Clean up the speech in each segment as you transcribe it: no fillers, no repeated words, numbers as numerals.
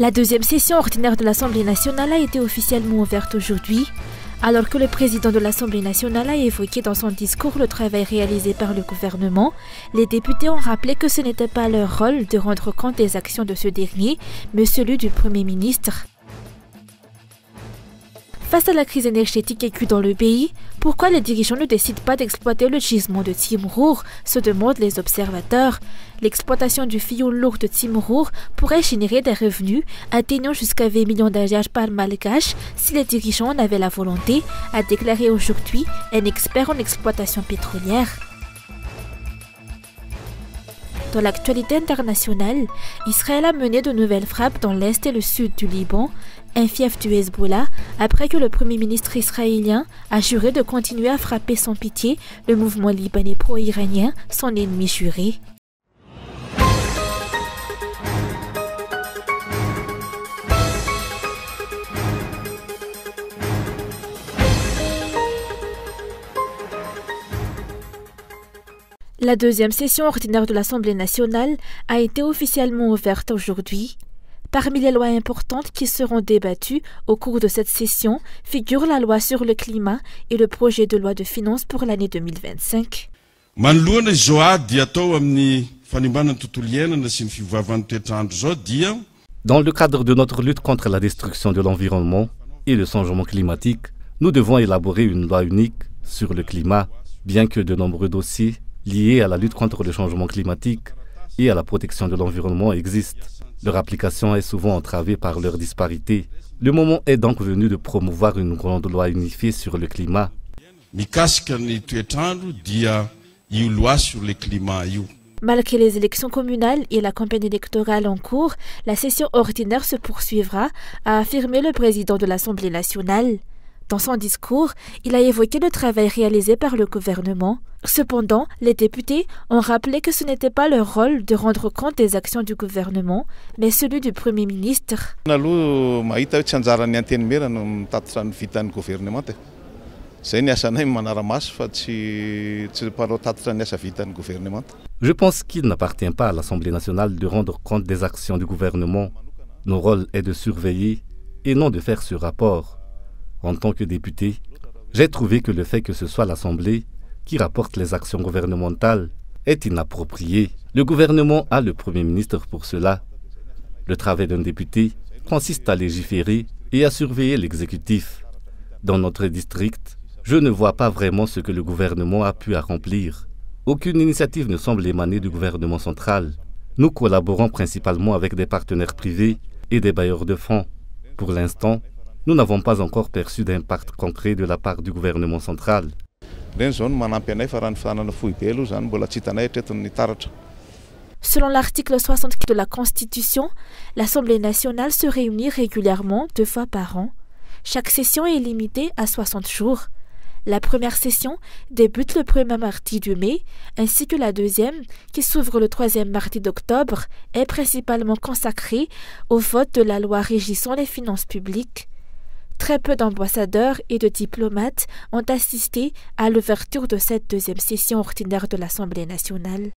La deuxième session ordinaire de l'Assemblée nationale a été officiellement ouverte aujourd'hui, alors que le président de l'Assemblée nationale a évoqué dans son discours le travail réalisé par le gouvernement. Les députés ont rappelé que ce n'était pas leur rôle de rendre compte des actions de ce dernier, mais celui du Premier ministre. Face à la crise énergétique aiguë dans le pays, pourquoi les dirigeants ne décident pas d'exploiter le gisement de Timrur, se demandent les observateurs. L'exploitation du fioul lourd de Timrur pourrait générer des revenus atteignant jusqu'à 20 millions d'alliages par malgache si les dirigeants en avaient la volonté, a déclaré aujourd'hui un expert en exploitation pétrolière. Dans l'actualité internationale, Israël a mené de nouvelles frappes dans l'est et le sud du Liban, un fief du Hezbollah, après que le Premier ministre israélien a juré de continuer à frapper sans pitié le mouvement libanais pro-iranien, son ennemi juré. La deuxième session ordinaire de l'Assemblée nationale a été officiellement ouverte aujourd'hui. Parmi les lois importantes qui seront débattues au cours de cette session figurent la loi sur le climat et le projet de loi de finances pour l'année 2025. Dans le cadre de notre lutte contre la destruction de l'environnement et le changement climatique, nous devons élaborer une loi unique sur le climat, bien que de nombreux dossiers liés à la lutte contre le changement climatique et à la protection de l'environnement existent. Leur application est souvent entravée par leur disparité. Le moment est donc venu de promouvoir une grande loi unifiée sur le climat. Malgré les élections communales et la campagne électorale en cours, la session ordinaire se poursuivra, a affirmé le président de l'Assemblée nationale. Dans son discours, il a évoqué le travail réalisé par le gouvernement. Cependant, les députés ont rappelé que ce n'était pas leur rôle de rendre compte des actions du gouvernement, mais celui du Premier ministre. Je pense qu'il n'appartient pas à l'Assemblée nationale de rendre compte des actions du gouvernement. Notre rôle est de surveiller et non de faire ce rapport. En tant que député, j'ai trouvé que le fait que ce soit l'Assemblée qui rapporte les actions gouvernementales est inapproprié. Le gouvernement a le Premier ministre pour cela. Le travail d'un député consiste à légiférer et à surveiller l'exécutif. Dans notre district, je ne vois pas vraiment ce que le gouvernement a pu accomplir. Aucune initiative ne semble émaner du gouvernement central. Nous collaborons principalement avec des partenaires privés et des bailleurs de fonds. Pour l'instant, nous n'avons pas encore perçu d'impact concret de la part du gouvernement central. Selon l'article 60 de la Constitution, l'Assemblée nationale se réunit régulièrement 2 fois par an. Chaque session est limitée à 60 jours. La première session débute le premier mardi de mai, ainsi que la deuxième, qui s'ouvre le 3e mardi d'octobre, est principalement consacrée au vote de la loi régissant les finances publiques. Très peu d'ambassadeurs et de diplomates ont assisté à l'ouverture de cette deuxième session ordinaire de l'Assemblée nationale.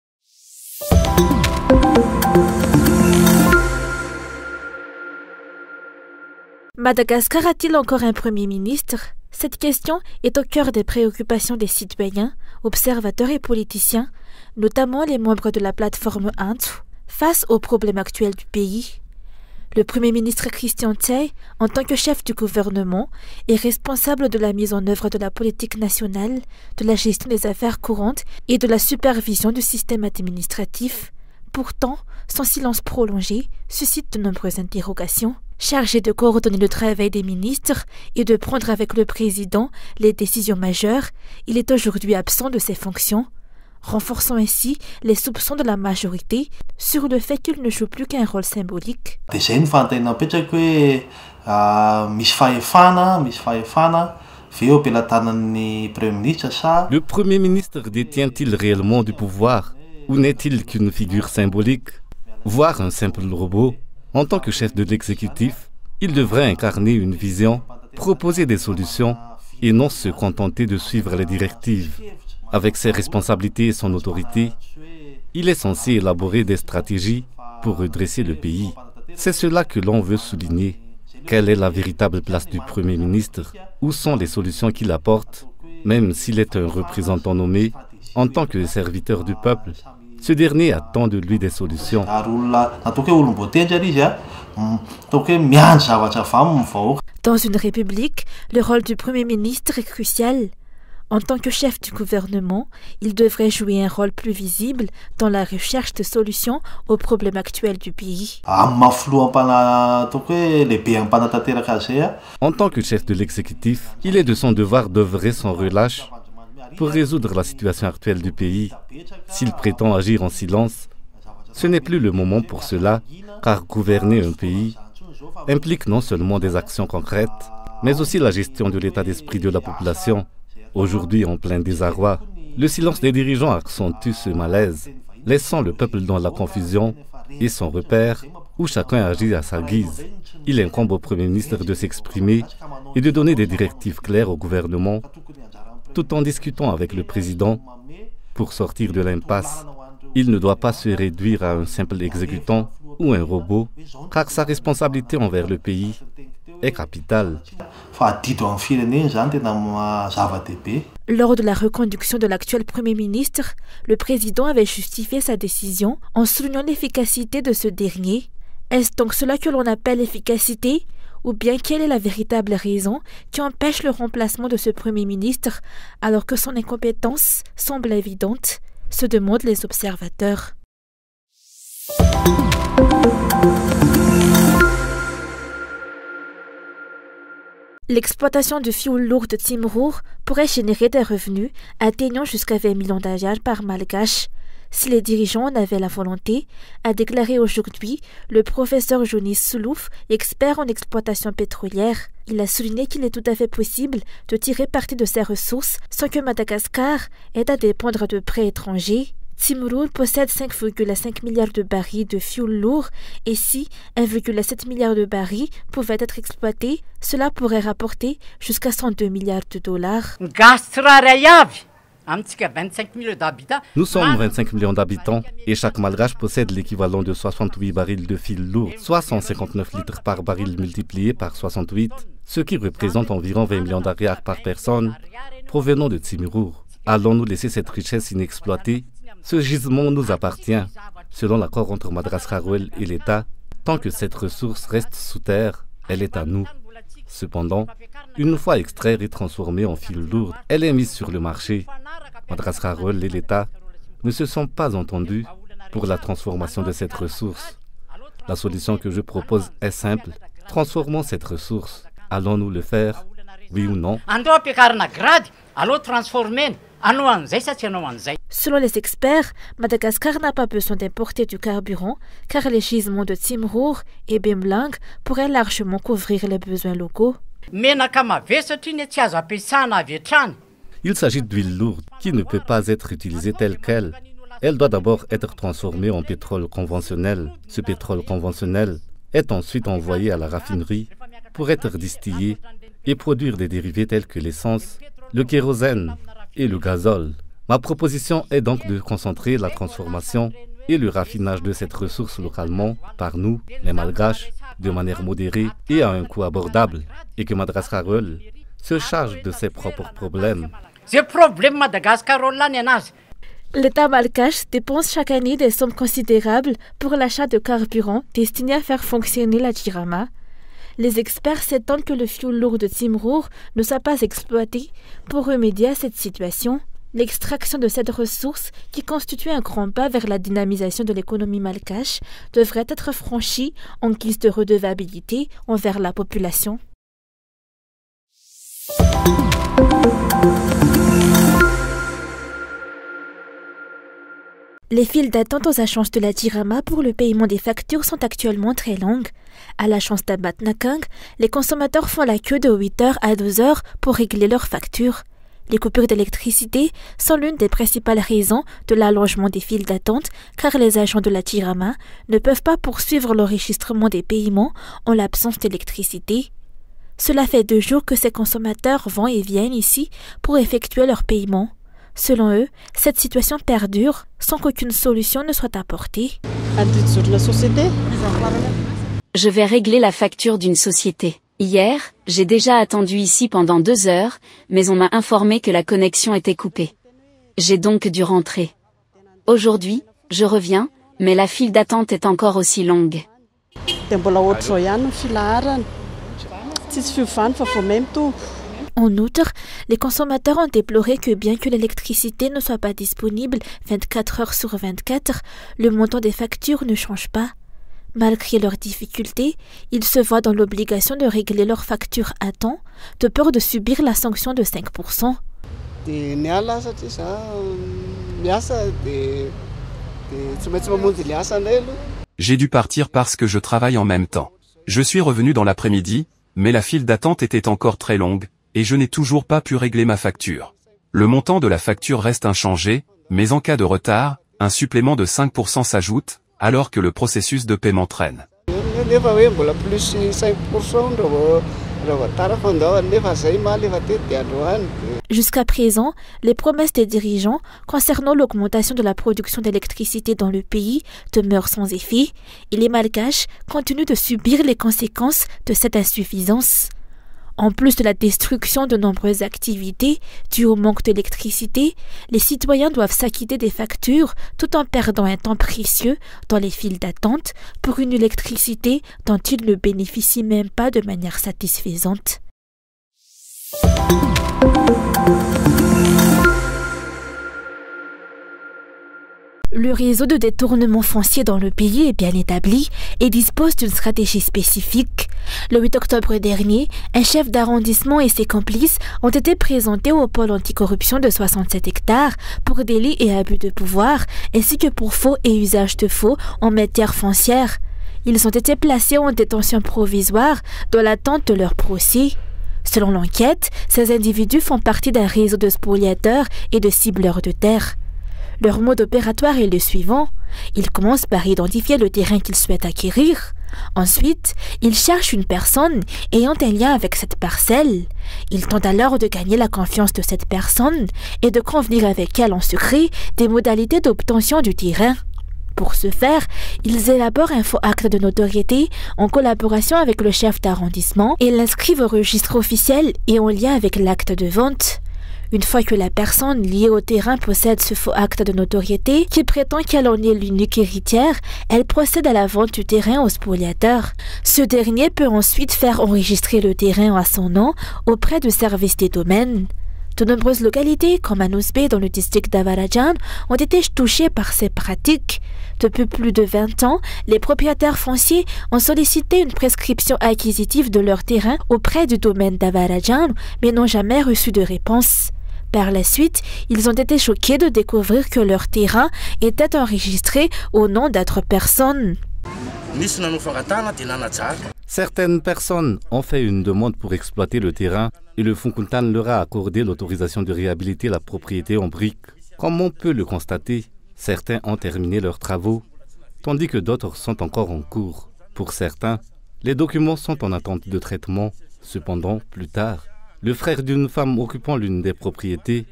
Madagascar a-t-il encore un Premier ministre? Cette question est au cœur des préoccupations des citoyens, observateurs et politiciens, notamment les membres de la plateforme Antu, face aux problèmes actuels du pays. Le Premier ministre Christian Tse, en tant que chef du gouvernement, est responsable de la mise en œuvre de la politique nationale, de la gestion des affaires courantes et de la supervision du système administratif. Pourtant, son silence prolongé suscite de nombreuses interrogations. Chargé de coordonner le travail des ministres et de prendre avec le président les décisions majeures, il est aujourd'hui absent de ses fonctions, renforçant ainsi les soupçons de la majorité sur le fait qu'il ne joue plus qu'un rôle symbolique. Le Premier ministre détient-il réellement du pouvoir ou n'est-il qu'une figure symbolique, voire un simple robot? En tant que chef de l'exécutif, il devrait incarner une vision, proposer des solutions et non se contenter de suivre les directives. Avec ses responsabilités et son autorité, il est censé élaborer des stratégies pour redresser le pays. C'est cela que l'on veut souligner. Quelle est la véritable place du Premier ministre? Où sont les solutions qu'il apporte? Même s'il est un représentant nommé, en tant que serviteur du peuple, ce dernier attend de lui des solutions. Dans une république, le rôle du Premier ministre est crucial. En tant que chef du gouvernement, il devrait jouer un rôle plus visible dans la recherche de solutions aux problèmes actuels du pays. En tant que chef de l'exécutif, il est de son devoir d'œuvrer sans relâche pour résoudre la situation actuelle du pays. S'il prétend agir en silence, ce n'est plus le moment pour cela, car gouverner un pays implique non seulement des actions concrètes, mais aussi la gestion de l'état d'esprit de la population. Aujourd'hui, en plein désarroi, le silence des dirigeants accentue ce malaise, laissant le peuple dans la confusion et son repère où chacun agit à sa guise. Il incombe au Premier ministre de s'exprimer et de donner des directives claires au gouvernement, tout en discutant avec le président pour sortir de l'impasse. Il ne doit pas se réduire à un simple exécutant ou un robot, car sa responsabilité envers le pays est capitale. Lors de la reconduction de l'actuel Premier ministre, le président avait justifié sa décision en soulignant l'efficacité de ce dernier. Est-ce donc cela que l'on appelle efficacité? Ou bien quelle est la véritable raison qui empêche le remplacement de ce Premier ministre alors que son incompétence semble évidente, se demandent les observateurs. L'exploitation du fioul lourd de Timrur pourrait générer des revenus atteignant jusqu'à 20 millions d'ayars par malgache, si les dirigeants en avaient la volonté, a déclaré aujourd'hui le professeur Jonis Soulouf, expert en exploitation pétrolière. Il a souligné qu'il est tout à fait possible de tirer parti de ces ressources sans que Madagascar ait à dépendre de prêts étrangers. Timrur possède 5,5 milliards de barils de fioul lourd et si 1,7 milliard de barils pouvaient être exploités, cela pourrait rapporter jusqu'à 102 milliards de dollars. Nous sommes 25 millions d'habitants et chaque malgache possède l'équivalent de 68 barils de fil lourd, soit 159 litres par baril multiplié par 68, ce qui représente environ 20 millions d'ayars par personne provenant de Timrur. Allons-nous laisser cette richesse inexploitée? Ce gisement nous appartient, selon l'accord entre Madagascar et l'État. Tant que cette ressource reste sous terre, elle est à nous. Cependant, une fois extraite et transformée en fil lourd, elle est mise sur le marché. Madagascar et l'État ne se sont pas entendus pour la transformation de cette ressource. La solution que je propose est simple. Transformons cette ressource. Allons-nous le faire? Oui ou non? Selon les experts, Madagascar n'a pas besoin d'importer du carburant car les gisements de Timrur et Bemlang pourraient largement couvrir les besoins locaux. Il s'agit d'huile lourde qui ne peut pas être utilisée telle qu'elle. Elle doit d'abord être transformée en pétrole conventionnel. Ce pétrole conventionnel est ensuite envoyé à la raffinerie pour être distillé et produire des dérivés tels que l'essence, le kérosène et le gazole. Ma proposition est donc de concentrer la transformation et le raffinage de cette ressource localement par nous, les Malgaches, de manière modérée et à un coût abordable, et que Madagascar se charge de ses propres problèmes. L'État malgache dépense chaque année des sommes considérables pour l'achat de carburant destiné à faire fonctionner la Jirama. Les experts s'étonnent que le fioul lourd de Timrur ne soit pas exploité pour remédier à cette situation. L'extraction de cette ressource, qui constitue un grand pas vers la dynamisation de l'économie malgache, devrait être franchie en guise de redevabilité envers la population. Les files d'attente aux agences de la Jirama pour le paiement des factures sont actuellement très longues. À l'agence d'Abat Nakang, les consommateurs font la queue de 8h à 12h pour régler leurs factures. Les coupures d'électricité sont l'une des principales raisons de l'allongement des files d'attente car les agents de la Jirama ne peuvent pas poursuivre l'enregistrement des paiements en l'absence d'électricité. Cela fait 2 jours que ces consommateurs vont et viennent ici pour effectuer leurs paiements. Selon eux, cette situation perdure sans qu'aucune solution ne soit apportée. Je vais régler la facture d'une société. Hier, j'ai déjà attendu ici pendant 2 heures, mais on m'a informé que la connexion était coupée. J'ai donc dû rentrer. Aujourd'hui, je reviens, mais la file d'attente est encore aussi longue. En outre, les consommateurs ont déploré que bien que l'électricité ne soit pas disponible 24 heures sur 24, le montant des factures ne change pas. Malgré leurs difficultés, ils se voient dans l'obligation de régler leurs factures à temps, de peur de subir la sanction de 5%. J'ai dû partir parce que je travaille en même temps. Je suis revenu dans l'après-midi, mais la file d'attente était encore très longue, et je n'ai toujours pas pu régler ma facture. Le montant de la facture reste inchangé, mais en cas de retard, un supplément de 5% s'ajoute, alors que le processus de paiement traîne. Jusqu'à présent, les promesses des dirigeants concernant l'augmentation de la production d'électricité dans le pays demeurent sans effet et les Malgaches continuent de subir les conséquences de cette insuffisance. En plus de la destruction de nombreuses activités dues au manque d'électricité, les citoyens doivent s'acquitter des factures tout en perdant un temps précieux dans les files d'attente pour une électricité dont ils ne bénéficient même pas de manière satisfaisante. Le réseau de détournement foncier dans le pays est bien établi et dispose d'une stratégie spécifique. Le 8 octobre dernier, un chef d'arrondissement et ses complices ont été présentés au pôle anticorruption de 67 hectares pour délits et abus de pouvoir, ainsi que pour faux et usage de faux en matière foncière. Ils ont été placés en détention provisoire dans l'attente de leur procès. Selon l'enquête, ces individus font partie d'un réseau de spoliateurs et de cibleurs de terre. Leur mode opératoire est le suivant. Ils commencent par identifier le terrain qu'ils souhaitent acquérir. Ensuite, ils cherchent une personne ayant un lien avec cette parcelle. Ils tentent alors de gagner la confiance de cette personne et de convenir avec elle en secret des modalités d'obtention du terrain. Pour ce faire, ils élaborent un faux acte de notoriété en collaboration avec le chef d'arrondissement et l'inscrivent au registre officiel et en lien avec l'acte de vente. Une fois que la personne liée au terrain possède ce faux acte de notoriété qui prétend qu'elle en est l'unique héritière, elle procède à la vente du terrain au spoliateur. Ce dernier peut ensuite faire enregistrer le terrain à son nom auprès du service des domaines. De nombreuses localités, comme Anusbe dans le district d'Avarajan, ont été touchées par ces pratiques. Depuis plus de 20 ans, les propriétaires fonciers ont sollicité une prescription acquisitive de leur terrain auprès du domaine d'Avarajan, mais n'ont jamais reçu de réponse. Par la suite, ils ont été choqués de découvrir que leur terrain était enregistré au nom d'autres personnes. Certaines personnes ont fait une demande pour exploiter le terrain et le Funkuntan leur a accordé l'autorisation de réhabiliter la propriété en briques. Comme on peut le constater, certains ont terminé leurs travaux, tandis que d'autres sont encore en cours. Pour certains, les documents sont en attente de traitement. Cependant, plus tard, le frère d'une femme occupant l'une des propriétés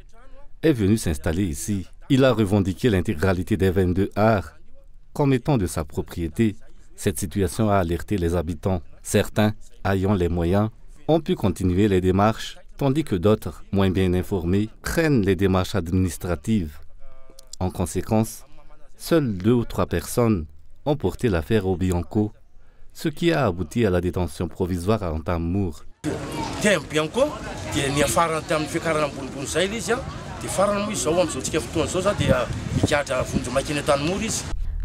est venu s'installer ici. Il a revendiqué l'intégralité des 22 arts comme étant de sa propriété. Cette situation a alerté les habitants. Certains, ayant les moyens, ont pu continuer les démarches, tandis que d'autres, moins bien informés, craignent les démarches administratives. En conséquence, seules 2 ou 3 personnes ont porté l'affaire au Bianco, ce qui a abouti à la détention provisoire à Antamour.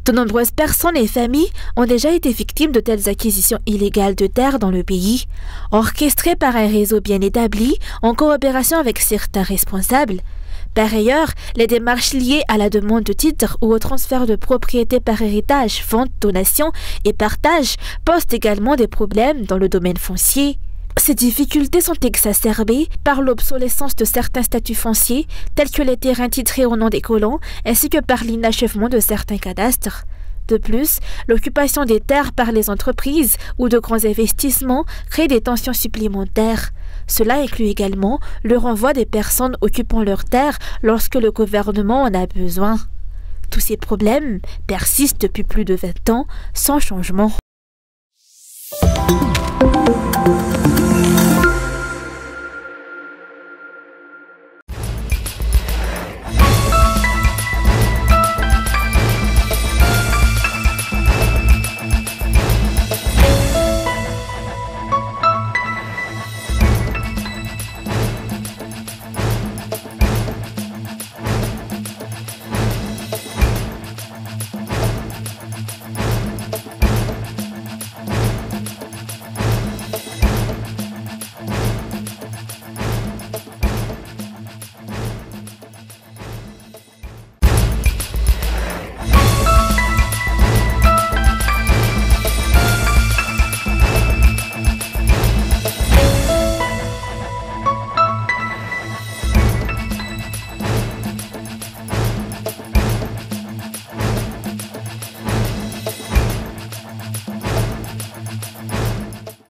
De nombreuses personnes et familles ont déjà été victimes de telles acquisitions illégales de terres dans le pays, orchestrées par un réseau bien établi en coopération avec certains responsables. Par ailleurs, les démarches liées à la demande de titres ou au transfert de propriété par héritage, vente, donation et partage posent également des problèmes dans le domaine foncier. Ces difficultés sont exacerbées par l'obsolescence de certains statuts fonciers, tels que les terrains titrés au nom des colons, ainsi que par l'inachèvement de certains cadastres. De plus, l'occupation des terres par les entreprises ou de grands investissements crée des tensions supplémentaires. Cela inclut également le renvoi des personnes occupant leurs terres lorsque le gouvernement en a besoin. Tous ces problèmes persistent depuis plus de 20 ans sans changement.